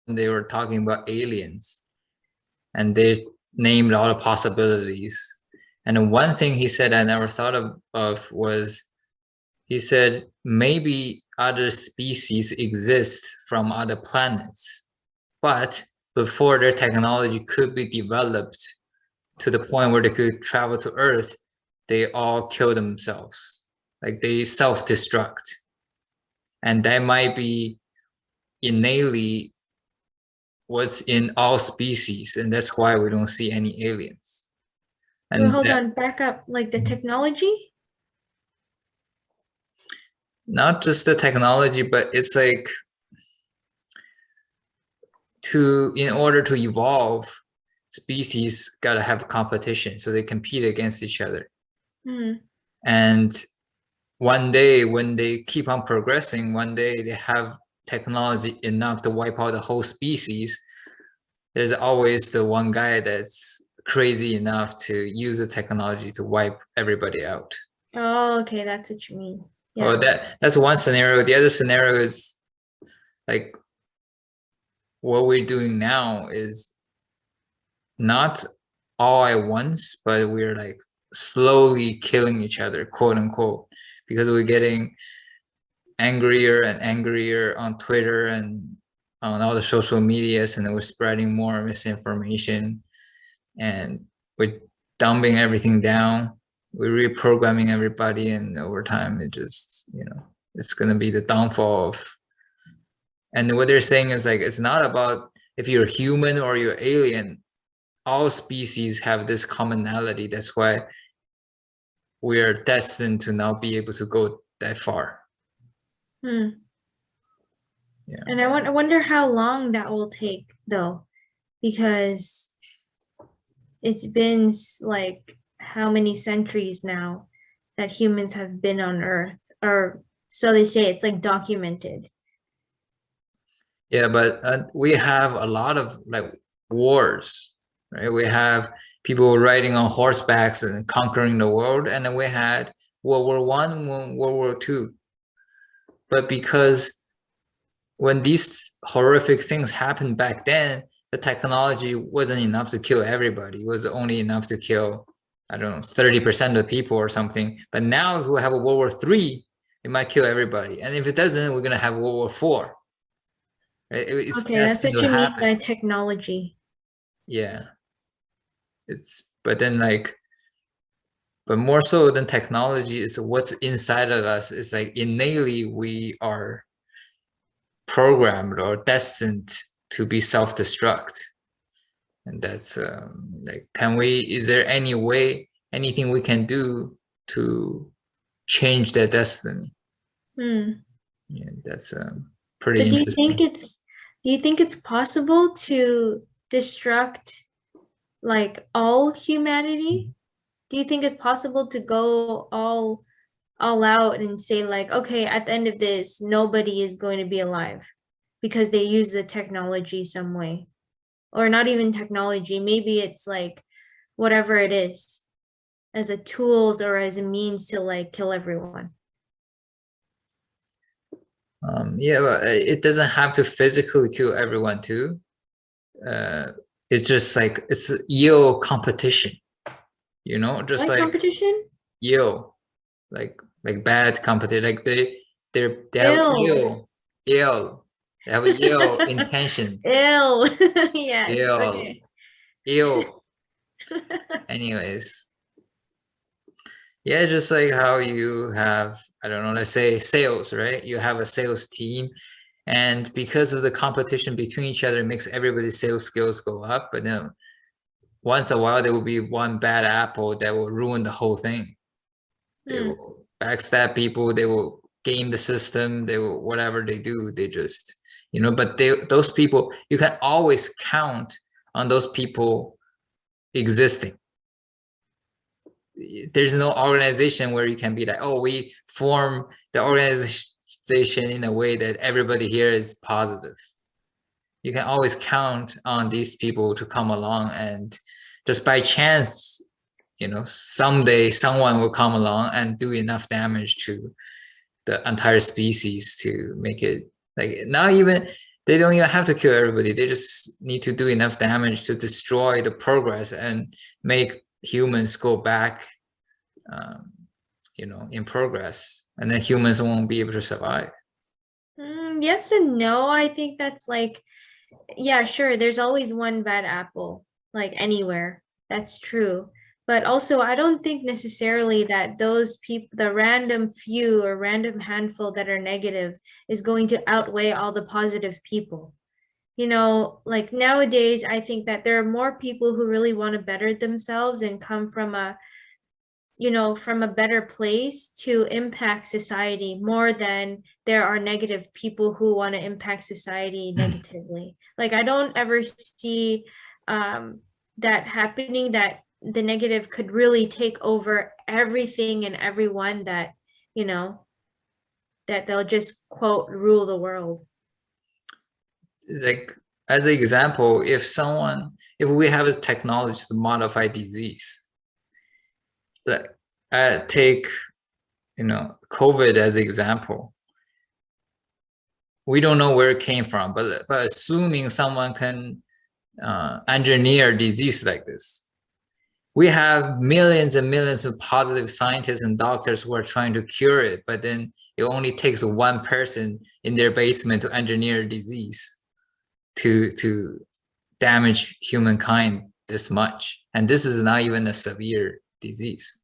they were talking about aliens, and they named all the possibilities. And one thing he said I never thought of was, he said maybe other species exist from other planets, but before their technology could be developed to the point where they could travel to Earth, they all kill themselves. Like they self-destruct. And that might be innately what's in all species, and that's why we don't see any aliens. Wait, And hold that, on, back up. Like the technology? not just the technology, but it's like in order to evolve, species gotta have competition, so they compete against each other. Hmm. And one day when they keep on progressing, one day they have technology enough to wipe out the whole species. There's always the one guy that's crazy enough to use the technology to wipe everybody out. Oh, okay, that's what you mean. Or Yeah. that's one scenario. The other scenario is like what we're doing now is not all at once, but we're like slowly killing each other, quote unquote, because we're getting angrier and angrier on Twitter and on all the social medias, and then we're spreading more misinformation, and we're dumbing everything down. We're reprogramming everybody, and over time, it just, it's gonna be the downfall of. And what they're saying is like, it's not about if you're human or you're alien. All species have this commonality. That's why we are destined to not be able to go that far. Hmm. Yeah. And I wonder how long that will take though, because it's been like how many centuries now that humans have been on Earth, or so they say. It's like documented. Yeah, but we have a lot of like wars, right? We have people riding on horsebacks and conquering the world, and then we had World War I, World War II. But because when these horrific things happened back then, the technology wasn't enough to kill everybody. It was only enough to kill, I don't know, 30% of the people or something. But now if we have a World War III, it might kill everybody. And if it doesn't, we're gonna have World War IV. Right? It's Okay, that's destined what to you mean happen. by technology. Yeah. But then like, but more so than technology is what's inside of us. Is like innately we are programmed or destined to be self-destruct. And that's like, is there any way, anything we can do to change that destiny? Hmm. Yeah, that's But pretty do you think interesting. it's possible to destruct like all humanity? Do you think it's possible to go all out and say like, okay, at the end of this, nobody is going to be alive because they use the technology some way? Or not even technology, maybe it's like whatever it is, as a tools or as a means to like kill everyone. Yeah, but it doesn't have to physically kill everyone too. Uh, it's just like it's a yield competition, just Like like competition? yield, like bad competition. Like they have Ill. ill, they have ill intentions, Ill. Yes. ill, Okay. ill. Anyways, yeah, just like how you have, I don't know, let's say sales, right? You have a sales team, and because of the competition between each other, it makes everybody's sales skills go up. But then once in a while, there will be one bad apple that will ruin the whole thing. They Hmm. will backstab people. They will game the system. They will, whatever they do, they just, but those people, you can always count on those people existing. There's no organization where you can be like, oh, we form the organization in a way that everybody here is positive. You can always count on these people to come along, and just by chance, someday someone will come along and do enough damage to the entire species to make it like, not even They don't even have to kill everybody. They just need to do enough damage to destroy the progress and make humans go back, um, in progress, and then humans won't be able to survive. Yes and no. I think that's like, yeah, sure, there's always one bad apple, like anywhere. That's true. But also, I don't think necessarily that those people, the random few or random handful that are negative, is going to outweigh all the positive people. Like nowadays, I think that there are more people who really want to better themselves and come from a better place to impact society more than there are negative people who want to impact society negatively. Like I don't ever see um, that happening, that the negative could really take over everything and everyone, you know, that they'll just quote rule the world. Like, as an example, if we have a technology to modify disease, like, take COVID as an example. We don't know where it came from, but assuming someone can engineer disease like this, we have millions and millions of positive scientists and doctors who are trying to cure it, but then it only takes one person in their basement to engineer disease to damage humankind this much. And this is not even a severe disease.